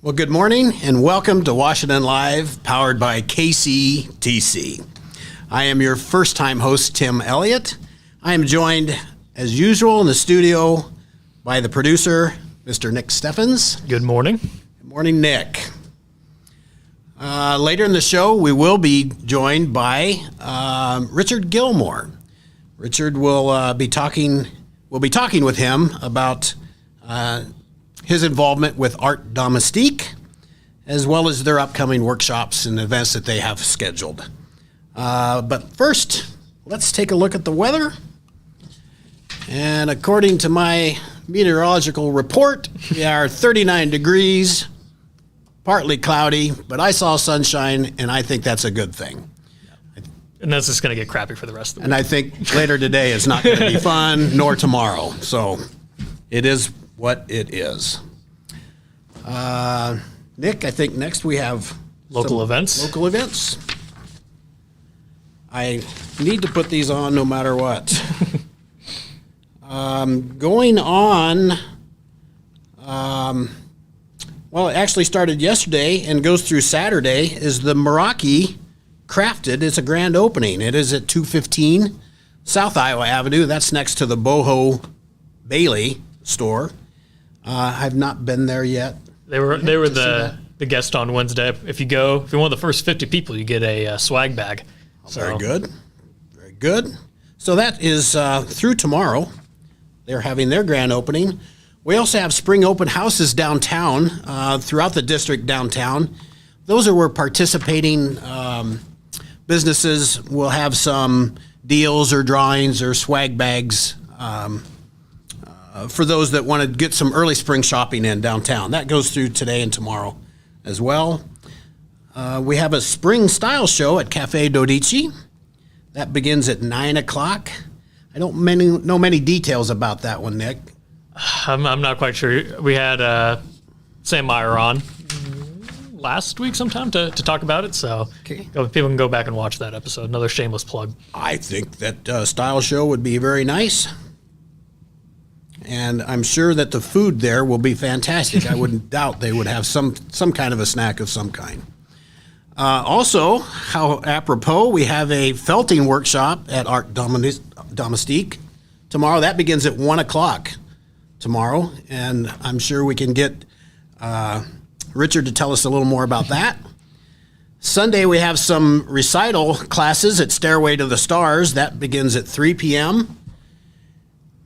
Well, good morning and welcome to Washington Live, powered by KCTC. I am your first-time host, Tim Elliot. I am joined, as usual, in the studio by the producer, Mr. Nick Steffens. Good morning. Good morning, Nick. Later in the show, we will be joined by Richard Gilmore. Richard will be talking. We'll be talking with him about his involvement with Art Domestique, as well as their upcoming workshops and events that they have scheduled. But first, let's take a look at the weather. And according to my meteorological report, we are 39 degrees, partly cloudy, but I saw sunshine, and I think that's a good thing. And that's just going to get crappy for the rest of the week. And I think later today is not going to be fun, nor tomorrow. So it is what it is. Nick, I think next we have Local events. Local events. I need to put these on no matter what. Going on, well, it actually started yesterday and goes through Saturday, is the Meraki Crafted. It's a grand opening. It is at 215 South Iowa Avenue. That's next to the Boho Bailey store. I've not been there yet. They were the guest on Wednesday. If you're one of the first 50 people, you get a swag bag. So. Very good. Very good. So that is through tomorrow. They're having their grand opening. We also have spring open houses downtown, throughout the district downtown. Those are where participating businesses will have some deals or drawings or swag bags for those that want to get some early spring shopping in downtown. That goes through today and tomorrow as well. We have a spring style show at Cafe Dodici. That begins at 9 o'clock. I don't know many details about that one, Nick. I'm not quite sure. We had Sam Meyer on last week sometime to talk about it, so people can go back and watch that episode. Another shameless plug. I think that style show would be very nice, and I'm sure that the food there will be fantastic. I wouldn't doubt they would have some kind of a snack of some kind. Also, how apropos, we have a felting workshop at Art Domestique tomorrow. That begins at 1 o'clock tomorrow, and I'm sure we can get Richard to tell us a little more about that. Sunday, we have some recital classes at Stairway to the Stars. That begins at 3 p.m.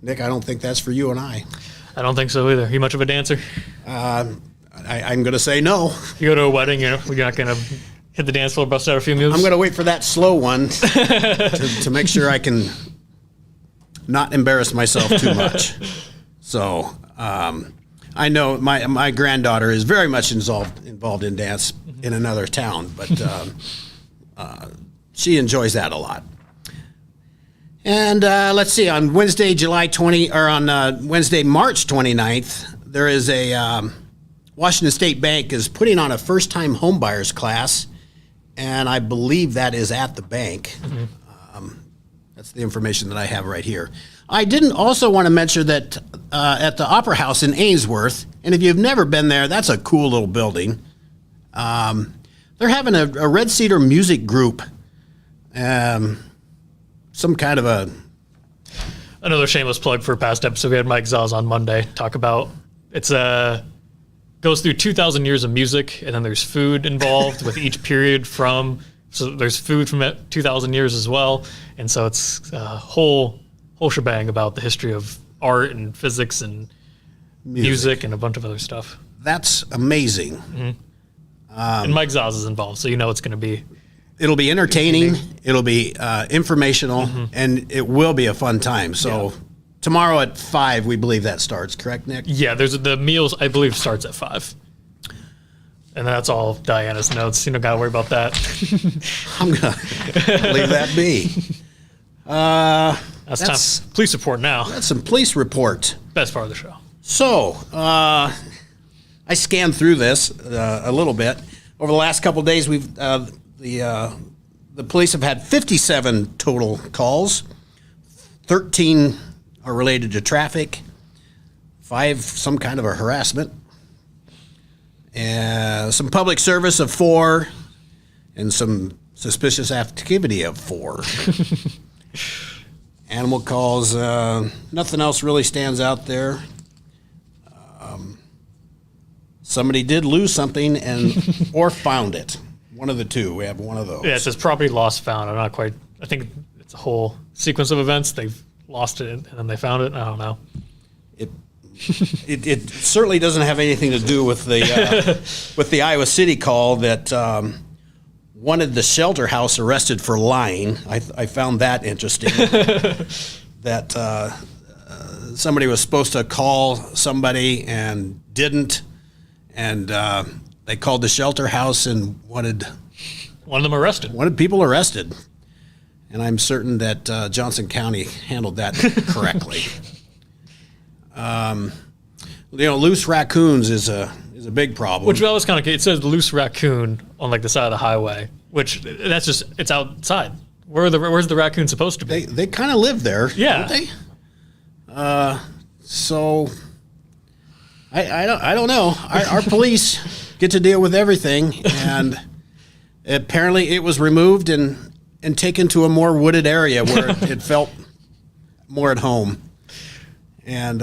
Nick, I don't think that's for you and I. I don't think so either. You much of a dancer? I'm going to say no. You go to a wedding, you're not going to hit the dance floor, bust out a few moves? I'm going to wait for that slow one to make sure I can not embarrass myself too much. So I know my granddaughter is very much involved in dance in another town, but she enjoys that a lot. And let's see, on Wednesday, March 29th, there is a Washington State Bank is putting on a first-time homebuyers class, and I believe that is at the bank. That's the information that I have right here. I didn't also want to mention that at the Opera House in Ainsworth, and if you've never been there, that's a cool little building. They're having a Red Cedar music group, some kind of another shameless plug for a past episode. We had Mike Zaz on Monday talk about goes through 2,000 years of music, and then there's food involved with each period so there's food from 2,000 years as well, and so it's a whole shebang about the history of art and physics and music and a bunch of other stuff. That's amazing. Mm-hmm. And Mike Zaz is involved, so it's going to be. It'll be entertaining. It'll be informational, and it will be a fun time. So tomorrow at 5, we believe that starts. Correct, Nick? Yeah, the meals I believe starts at 5. And that's all Diana's notes. Got to worry about that. I'm going to leave that be. That's time. Police report now. That's some police report. Best part of the show. So, I scanned through this a little bit. Over the last couple of days, the police have had 57 total calls. 13 are related to traffic. 5 some kind of a harassment. some public service of 4, and some suspicious activity of 4. Animal calls, nothing else really stands out there. Somebody did lose something or found it. One of the two. We have one of those. Yeah, it says property lost found. I'm not quite. I think it's a whole sequence of events. They've lost it and then they found it. I don't know. It certainly doesn't have anything to do with the Iowa City call that wanted the shelter house arrested for lying. I found that interesting. That somebody was supposed to call somebody and didn't, and they called the shelter house and wanted them arrested. Wanted people arrested. And I'm certain that Johnson County handled that correctly. Loose raccoons is a big problem. Which I was kind of. It says loose raccoon on like the side of the highway, which that's just it's outside. Where's the raccoon supposed to be? They kind of live there, yeah. Don't they? So I don't know. Our police get to deal with everything, and apparently it was removed and taken to a more wooded area where it felt more at home. And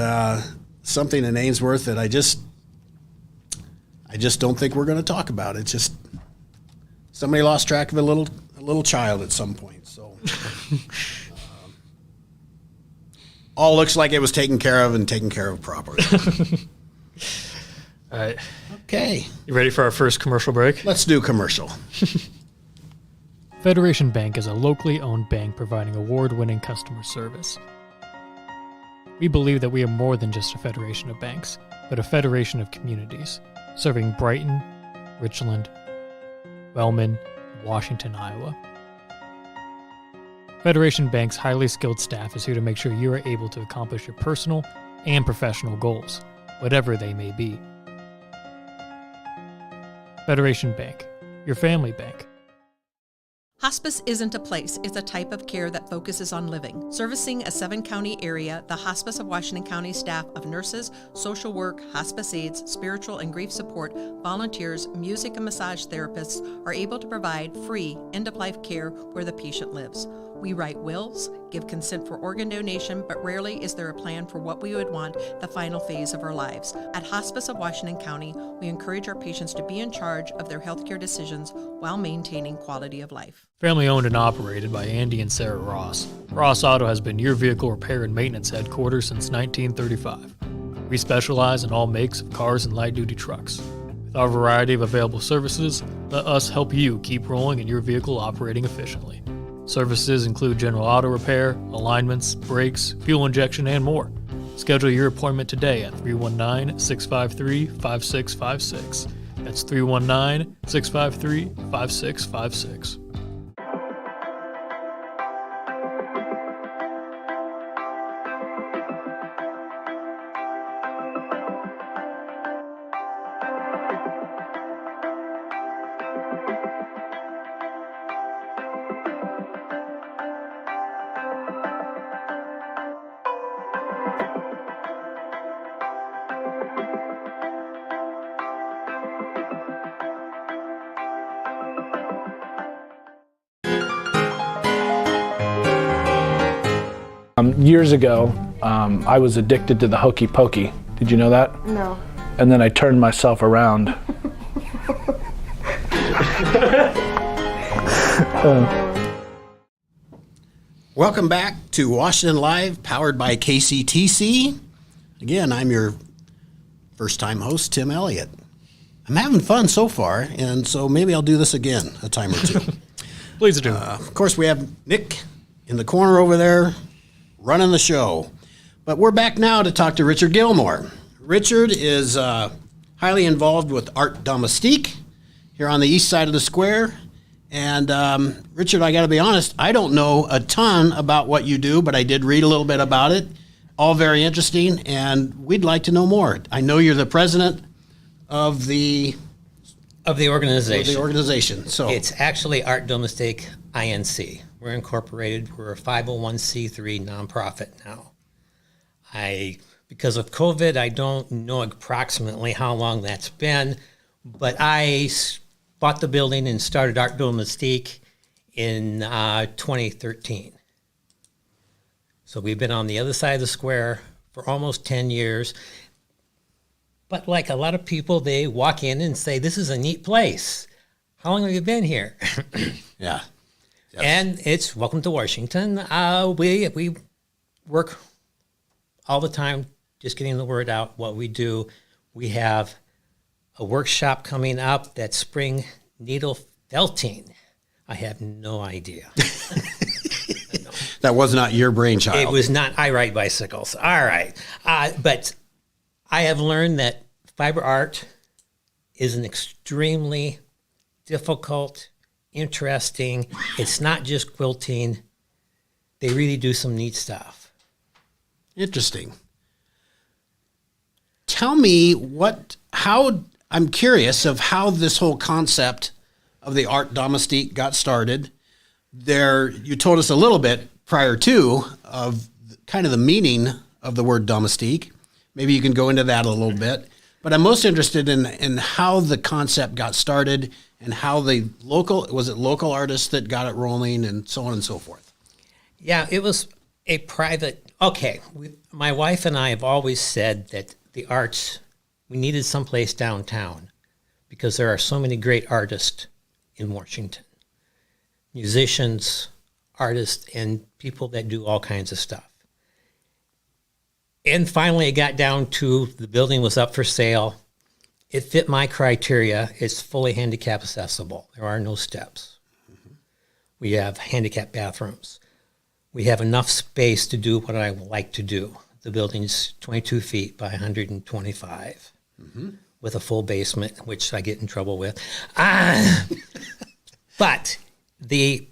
something in Ainsworth that I just don't think we're going to talk about. It's just somebody lost track of a little child at some point. So all looks like it was taken care of properly. All right. Okay. You ready for our first commercial break? Let's do commercial. Federation Bank is a locally owned bank providing award-winning customer service. We believe that we are more than just a federation of banks, but a federation of communities, serving Brighton, Richland, Wellman, and Washington, Iowa. Federation Bank's highly skilled staff is here to make sure you are able to accomplish your personal and professional goals, whatever they may be. Federation Bank, your family bank. Hospice isn't a place, it's a type of care that focuses on living. Servicing a 7-county area, the Hospice of Washington County staff of nurses, social work, hospice aides, spiritual and grief support, volunteers, music and massage therapists are able to provide free end-of-life care where the patient lives. We write wills, give consent for organ donation, but rarely is there a plan for what we would want the final phase of our lives. At Hospice of Washington County, we encourage our patients to be in charge of their healthcare decisions while maintaining quality of life. Family owned and operated by Andy and Sarah Ross. Ross Auto has been your vehicle repair and maintenance headquarters since 1935. We specialize in all makes of cars and light-duty trucks. With our variety of available services, let us help you keep rolling and your vehicle operating efficiently. Services include general auto repair, alignments, brakes, fuel injection, and more. Schedule your appointment today at 319-653-5656. That's 319-653-5656. Years ago, I was addicted to the hokey pokey. Did you know that? No. And then I turned myself around. Welcome back to Washington Live, powered by KCTC. Again, I'm your first-time host, Tim Elliot. I'm having fun so far, and so maybe I'll do this again a time or two. Please do. Of course, we have Nick in the corner over there running the show. But we're back now to talk to Richard Gilmore. Richard is highly involved with Art Domestique here on the east side of the square. And Richard, I got to be honest, I don't know a ton about what you do, but I did read a little bit about it. All very interesting, and we'd like to know more. I know you're the president of the organization. So it's actually Art Domestique INC. We're incorporated. We're a 501c3 nonprofit now. Because of COVID, I don't know approximately how long that's been. But bought the building and started Art Domestique in 2013. So we've been on the other side of the square for almost 10 years. But like a lot of people, they walk in and say, this is a neat place. How long have you been here? Yeah. Yes. And it's welcome to Washington. We work all the time just getting the word out, what we do. We have a workshop coming up that's spring needle felting. I have no idea. That was not your brainchild. It was not. I ride bicycles. All right. But I have learned that fiber art is an extremely difficult, interesting. It's not just quilting. They really do some neat stuff. Interesting. Tell me I'm curious of how this whole concept of the Art Domestique got started. You told us a little bit prior to of kind of the meaning of the word domestique. Maybe you can go into that a little bit. But I'm most interested in how the concept got started and how was it local artists that got it rolling and so on and so forth? Yeah, it was a private, my wife and I have always said that the arts, we needed someplace downtown because there are so many great artists in Washington. Musicians, artists, and people that do all kinds of stuff. And finally, it got down to the building was up for sale. It fit my criteria. It's fully handicap accessible. There are no steps. Mm-hmm. We have handicap bathrooms. We have enough space to do what I like to do. The building's 22 feet by 125 with a full basement, which I get in trouble with. But the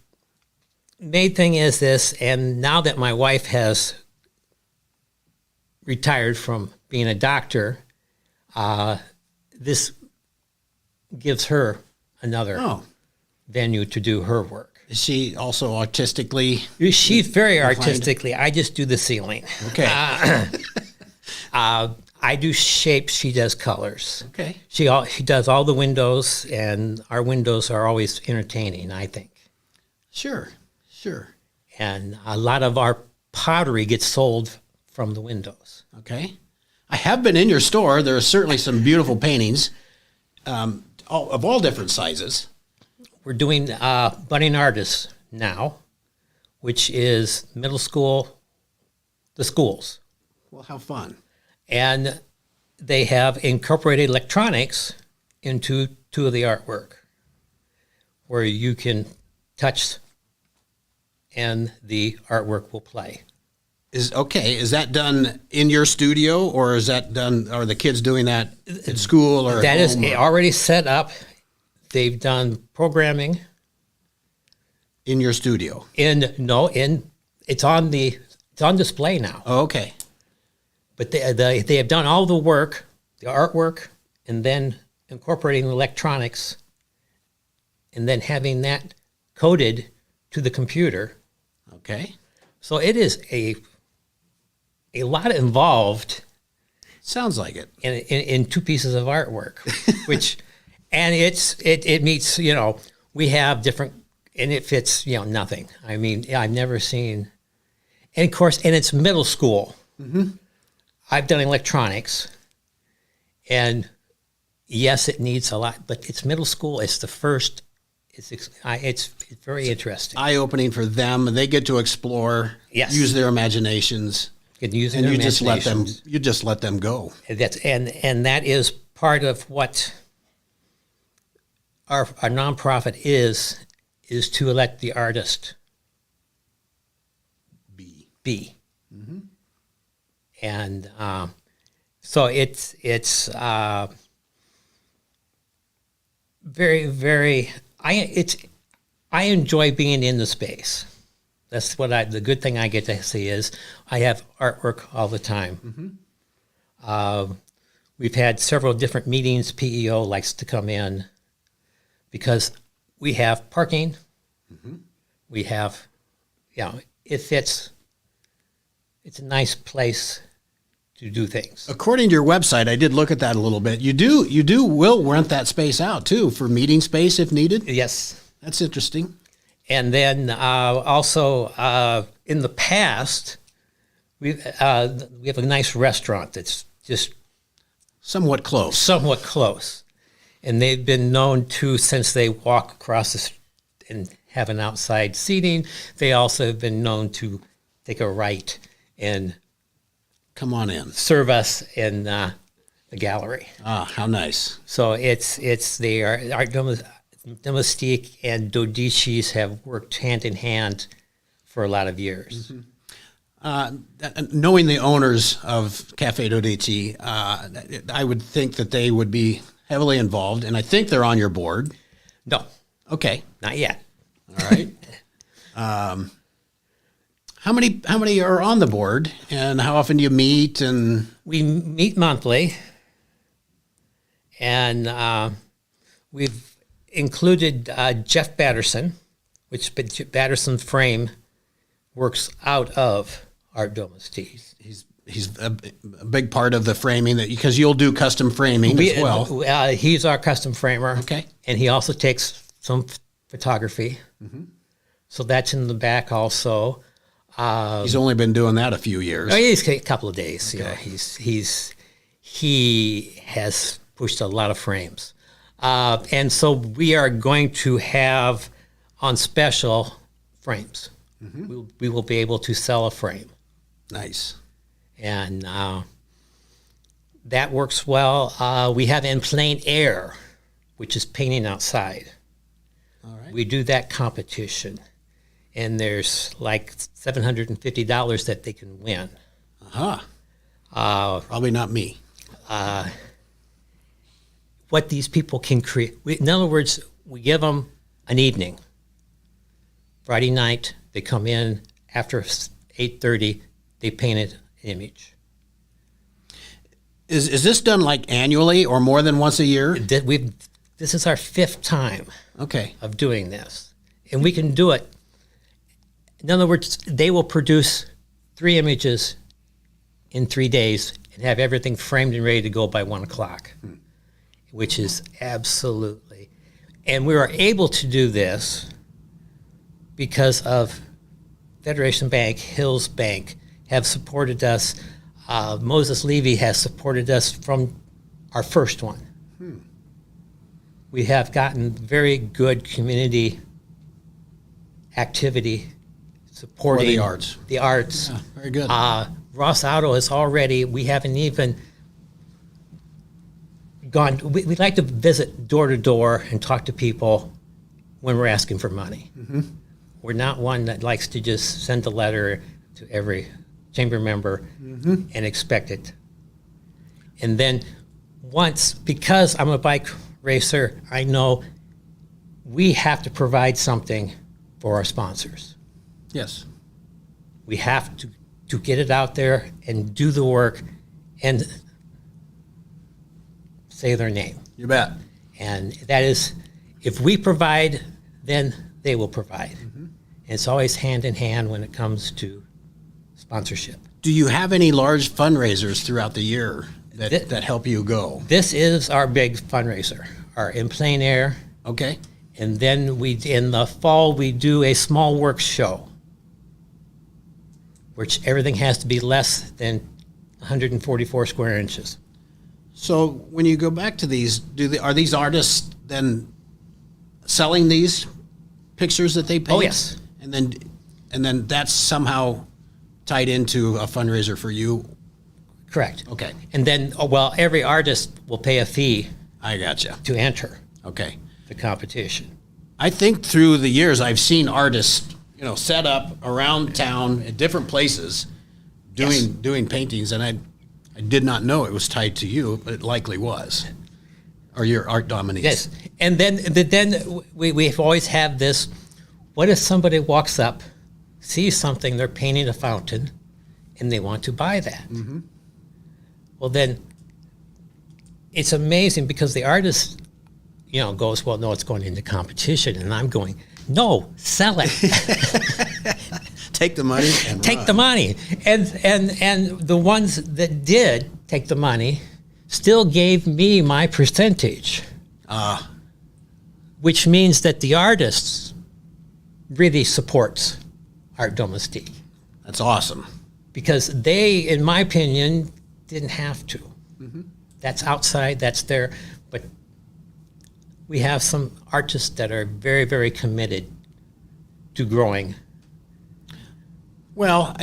main thing is this, and now that my wife has retired from being a doctor, this gives her another venue to do her work. Is she also artistically? She's very artistically. I just do the ceiling. Okay. I do shapes. She does colors. Okay. She does all the windows, and our windows are always entertaining, I think. Sure. And a lot of our pottery gets sold from the windows. Okay. I have been in your store. There are certainly some beautiful paintings of all different sizes. We're doing budding artists now, which is middle school, the schools. Well, how fun. And they have incorporated electronics into two of the artwork where you can touch and the artwork will play. Is that done in your studio, or is that done? Are the kids doing that at school or that at is home, or already set up? They've done programming in your studio? It's on display now. Oh, okay. But they have done all the work, the artwork, and then incorporating electronics, and then having that coded to the computer. Okay. So it is a lot involved. Sounds like it. In two pieces of artwork, and it meets, we have different, and it fits, nothing. I mean, I've never seen, and of course, and it's middle school. Mm-hmm. I've done electronics, and yes, it needs a lot, but it's middle school. It's the first. It's very interesting. Eye-opening for them. They get to explore, use their imaginations, and you just let them go. And that is part of what our nonprofit is to let the artist be. Mm-hmm. And so it's very, very. I enjoy being in the space. That's the good thing I get to see is I have artwork all the time. Mm-hmm. We've had several different meetings. PEO likes to come in because we have parking. Mm-hmm. We have, it fits. It's a nice place to do things. According to your website, I did look at that a little bit. You will rent that space out too for meeting space if needed. Yes. That's interesting. And then also in the past, we have a nice restaurant that's just Somewhat close. somewhat close. And they've been known to, since they walk across the and have an outside seating, they also have been known to take a right and Come on in. serve us in the gallery. Ah, how nice. So it's Art Domestique and Dodicis have worked hand in hand for a lot of years. Knowing the owners of Cafe Dodici, I would think that they would be heavily involved, and I think they're on your board. No, Okay. not yet. All right. How many are on the board, and how often do you meet? And We meet monthly, and we've included Jeff Batterson, which Batterson Frame works out of Art Domestique. he's a big part of the framing that because you'll do custom framing as well. He's our custom framer. Okay. And he also takes some photography. So that's in the back also. He's only been doing that a few years. Oh, he's a couple of days. You know, Okay. he has pushed a lot of frames, and so we are going to have on special frames. We will be able to sell a frame, Nice. and that works well. We have in plein air, which is painting outside. All right. We do that competition, and there's like $750 that they can win. Probably not me. What these people can create. In other words, we give them an evening. Friday night, they come in after 8:30. They painted an image. Is this done like annually or more than once a year? This is our 5th time Okay. of doing this, and we can do it. In other words, they will produce 3 images in 3 days and have everything framed and ready to go by 1 o'clock, which is absolutely. And we are able to do this because of Federation Bank, Hills Bank have supported us. Moses Levy has supported us from our first one. We have gotten very good community activity supporting the arts. The arts. Yeah, very good. Ross Auto is already, we haven't even gone, we like to visit door to door and talk to people when we're asking for money. We're not one that likes to just send a letter to every chamber member and expect it. And then once, because I'm a bike racer, I know we have to provide something for our sponsors. Yes. We have to get it out there and do the work and say their name. You bet. And that is, if we provide, then they will provide. And it's always hand in hand when it comes to sponsorship. Do you have any large fundraisers throughout the year that, Th- that help you go? This is our big fundraiser, our In Plein Air. Okay. And then in the fall, we do a small works show, which everything has to be less than 144 square inches. So when you go back to these, are these artists then selling these pictures that they paint? Oh, yes. And then that's somehow tied into a fundraiser for you? Correct. Okay. And then, every artist will pay a fee I gotcha. to enter Okay. the competition. I think through the years I've seen artists, set up around town at different places doing paintings, and I did not know it was tied to you, but it likely was. Or your Art Domestique. Yes. And then we've always had this, what if somebody walks up, sees something, they're painting a fountain, and they want to buy that? Well, then it's amazing because the artist, goes, well, no, it's going into competition. And I'm going, no, sell it. Take the money and take run. the money. And the ones that did take the money still gave me my percentage. Which means that the artists really supports Art Domestique. That's awesome. Because they, in my opinion, didn't have to. That's outside, that's there. But we have some artists that are very, very committed to growing. Well,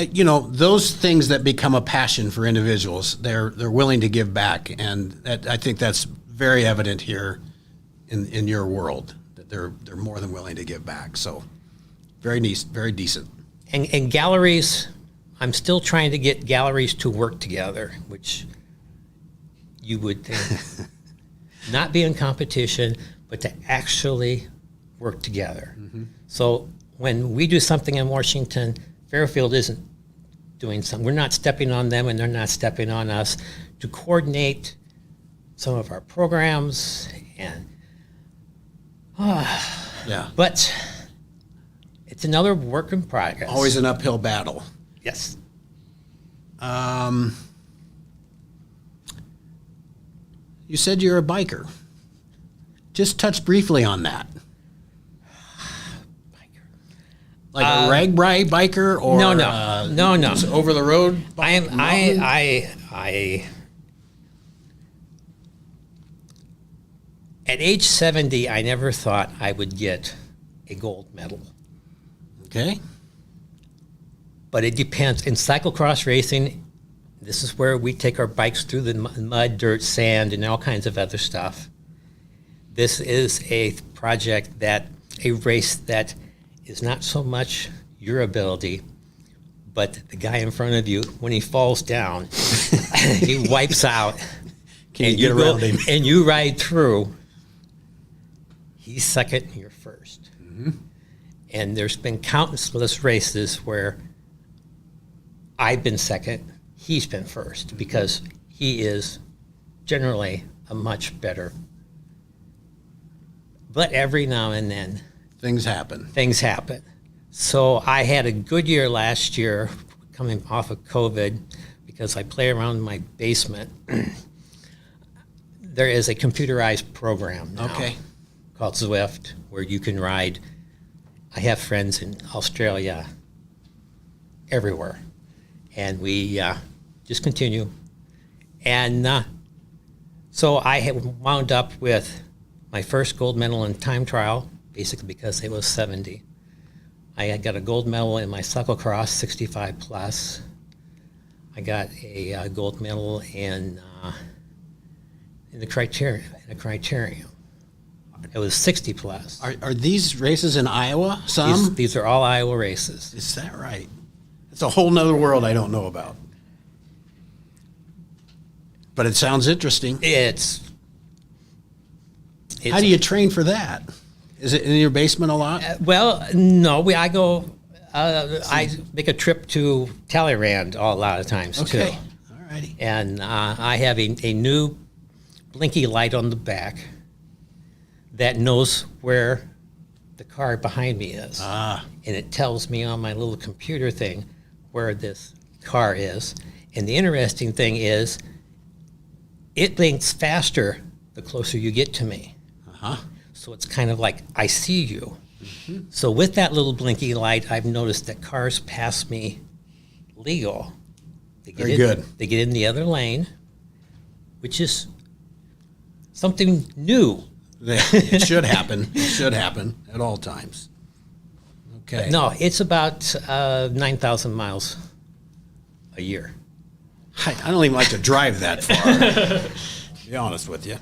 those things that become a passion for individuals, they're willing to give back, and I think that's very evident here in your world, that they're more than willing to give back. So, very nice, very decent. And galleries, I'm still trying to get galleries to work together, which you would think not be in competition, but to actually work together. So when we do something in Washington, Fairfield isn't doing something. We're not stepping on them and they're not stepping on us to coordinate some of our programs. And Yeah. but it's another work in progress. Always an uphill battle. Yes. You said you're a biker. Just touch briefly on that. Like a rag-bri biker, or no. just over the road. I at age 70, I never thought I would get a gold medal. Okay. But it depends. In cyclocross racing, this is where we take our bikes through the mud, dirt, sand, and all kinds of other stuff. This is a race that is not so much your ability, but the guy in front of you, when he falls down, he wipes out. Can you get around him? And you ride through. He's second, and you're first. And there's been countless races where I've been second, he's been first, because he is generally a much better. But every now and then, Things happen. So I had a good year last year coming off of COVID because I play around in my basement. There is a computerized program now called Zwift where you can ride. I have friends in Australia, everywhere. And we just continue. And so I had wound up with my first gold medal in time trial, basically because it was 70. I had got a gold medal in my cyclocross, 65 plus. I got a gold medal in the criterium. It was 60 plus. Are these races in Iowa? Some? These are all Iowa races. Is that right? It's a whole nother world I don't know about. But it sounds interesting. How do you train for that? Is it in your basement a lot? Well, no. I make a trip to Talleyrand a lot of times too. Okay. All righty. And I have a new blinky light on the back that knows where the car behind me is. And it tells me on my little computer thing where this car is. And the interesting thing is it blinks faster the closer you get to me. So it's kind of like, I see you. So with that little blinky light, I've noticed that cars pass me legal. Very good. They get in the other lane, which is something new. It should happen. It should happen at all times. Okay. No, it's about 9,000 miles a year. I don't even like to drive that far, to be honest with you.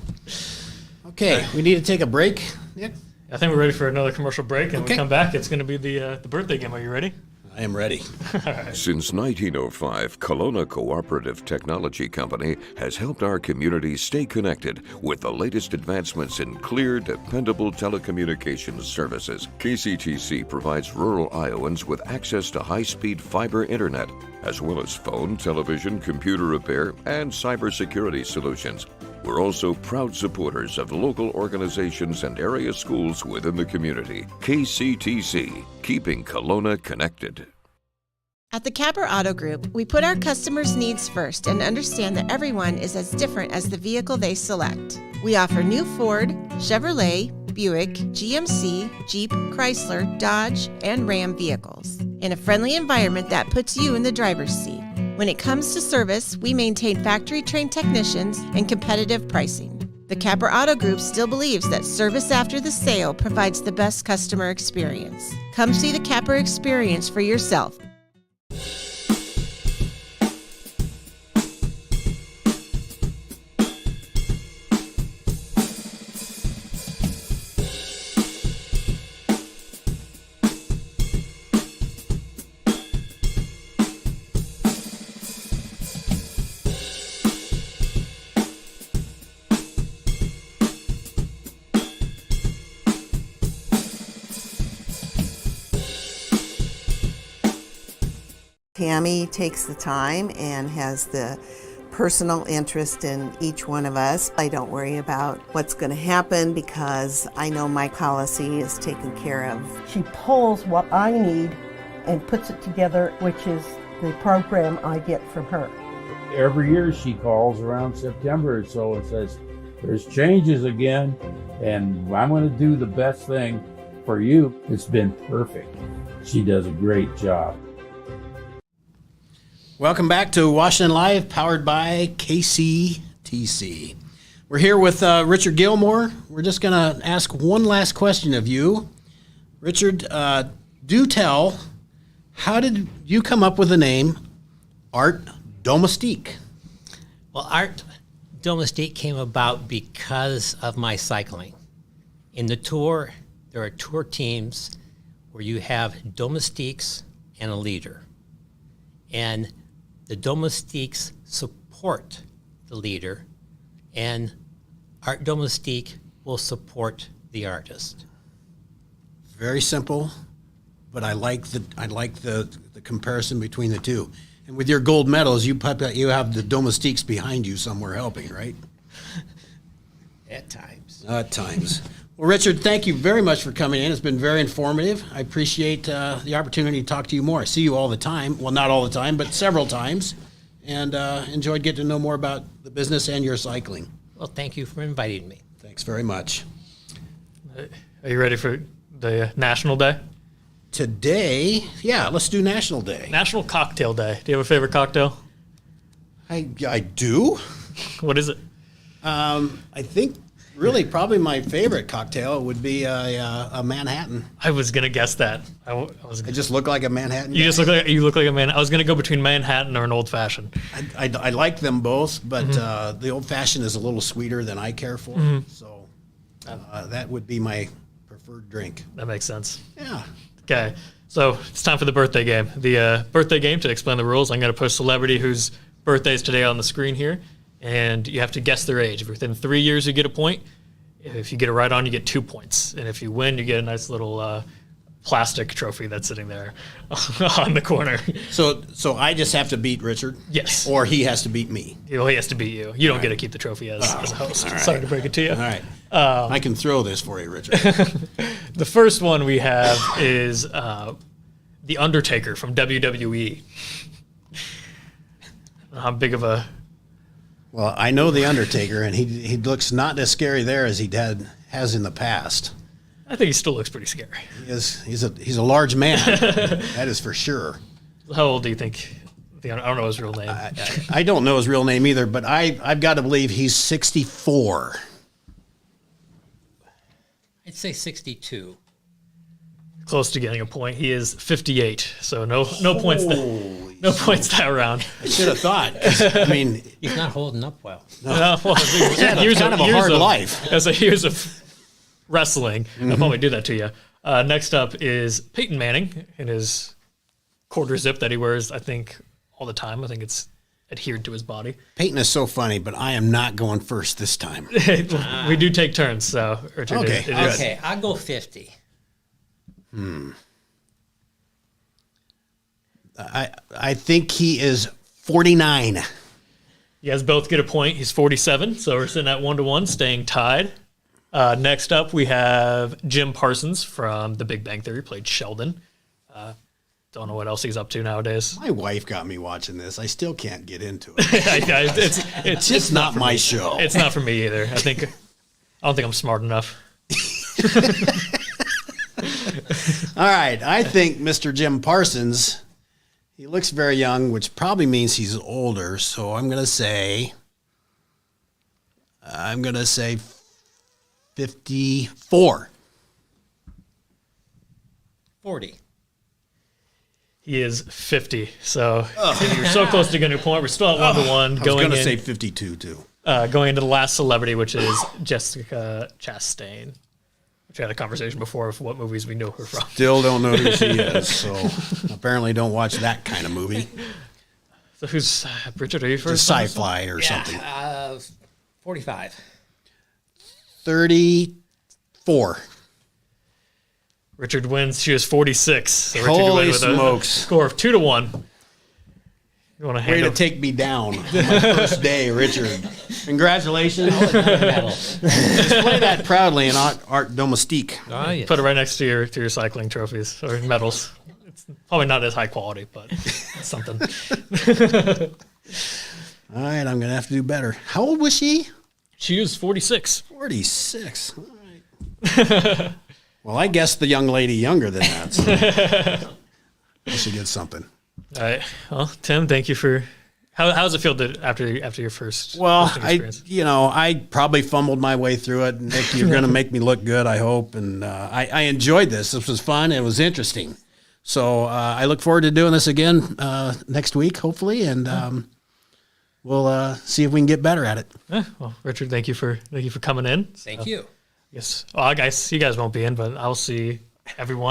Okay, we need to take a break, Nick? I think we're ready for another commercial break, and when Okay. we come back, it's going to be the birthday game. Are you ready? I am ready. Since 1905, Kelowna Cooperative Technology Company has helped our community stay connected with the latest advancements in clear, dependable telecommunications services. KCTC provides rural Iowans with access to high-speed fiber internet, as well as phone, television, computer repair, and cybersecurity solutions. We're also proud supporters of local organizations and area schools within the community. KCTC, keeping Kelowna connected. At the Capper Auto Group, we put our customers' needs first and understand that everyone is as different as the vehicle they select. We offer new Ford, Chevrolet, Buick, GMC, Jeep, Chrysler, Dodge, and Ram vehicles in a friendly environment that puts you in the driver's seat. When it comes to service, we maintain factory-trained technicians and competitive pricing. The Capper Auto Group still believes that service after the sale provides the best customer experience. Come see the Capper experience for yourself. Tammy takes the time and has the personal interest in each one of us. I don't worry about what's going to happen because I know my policy is taken care of. She pulls what I need and puts it together, which is the program I get from her. Every year she calls around September or so and says, there's changes again, and I'm going to do the best thing for you. It's been perfect. She does a great job. Welcome back to Washington Live, powered by KCTC. We're here with Richard Gilmore. We're just going to ask one last question of you. Richard, do tell, how did you come up with the name Art Domestique? Well, Art Domestique came about because of my cycling. In the tour, there are tour teams where you have domestiques and a leader. And the domestiques support the leader, and Art Domestique will support the artist. Very simple, but I like the comparison between the two. And with your gold medals, you have the domestiques behind you somewhere helping, right? At times. At times. Well, Richard, thank you very much for coming in. It's been very informative. I appreciate the opportunity to talk to you more. I see you all the time. Well, not all the time, but several times. And enjoyed getting to know more about the business and your cycling. Well, thank you for inviting me. Thanks very much. Are you ready for the National Day? Today, yeah, let's do National Day. National Cocktail Day. Do you have a favorite cocktail? I do. What is it? I think really probably my favorite cocktail would be a Manhattan. I was gonna guess that. I just look like a Manhattan. You look like a man. I was gonna go between Manhattan or an old fashioned. I like them both, but the old fashioned is a little sweeter than I care for. So that would be my preferred drink. That makes sense. Yeah. Okay, so it's time for the birthday game. The birthday game, to explain the rules, I'm going to put a celebrity whose birthday is today on the screen here, and you have to guess their age. If you're within 3 years, you get a point. If you get it right on, you get 2 points. And if you win, you get a nice little plastic trophy that's sitting there on the corner. So I just have to beat Richard? Yes. Or he has to beat me? Well, he has to beat you. You don't get to keep the trophy as a host. Right. Sorry to break it to you. All right. I can throw this for you, Richard. The first one we have is The Undertaker from WWE. How big of a... Well, I know The Undertaker, and he looks not as scary there as he has in the past. I think he still looks pretty scary. He's a large man. That is for sure. How old do you think? I don't know his real name. I don't know his real name either, but I've got to believe he's 64. I'd say 62. Close to getting a point. He is 58, so no points. No points that round. I should have thought. I mean, he's not holding up well. No, well, he's kind of a hard life. As a years of wrestling, I'll probably do that to you. Next up is Peyton Manning in his quarter zip that he wears, I think, all the time. I think it's adhered to his body. Peyton is so funny, but I am not going first this time. We do take turns, so Richard, okay. Okay, I'll go 50. I think he is 49. You guys both get a point. He's 47, so we're sitting at 1-1, staying tied. Next up, we have Jim Parsons from The Big Bang Theory, played Sheldon. don't know what else he's up to nowadays. My wife got me watching this. I still can't get into it. It's just not my me. show. It's not for me either. I don't think I'm smart enough. All right. I think Mr. Jim Parsons, he looks very young, which probably means he's older. So I'm going to say 54. 40. He is 50. So you're so close to getting a point. We're still at 1-1. I was going to say 52 too. Going into the last celebrity, which is Jessica Chastain. Which I had a conversation before of what movies we know her from. Still don't know who she is, so apparently don't watch that kind of movie. So who's Richard? Are you first? It's sci-fi or something. 45. 34. Richard wins. She was 46. So Richard Holy with smokes! A score of 2-1. You want to Way to take me down on my first day, Richard. Congratulations. Display that proudly in Art Domestique. Oh, yes. Put it right next to your cycling trophies or medals. It's probably not as high quality, but it's something. All right, I'm going to have to do better. How old was she? She was 46. 46. All right. Well, I guess the young lady younger than that. So I should get something. All right. Well, Tim, thank you for. How does it feel after your first? Well, experience? I probably fumbled my way through it. Nick, you're going to make me look good, I hope. And I enjoyed this. This was fun. It was interesting. So I look forward to doing this again next week, hopefully, and we'll see if we can get better at it. Yeah, well, Richard, thank you for coming in. Thank you. Yes. Well, I guess you guys won't be in, but I'll see everyone.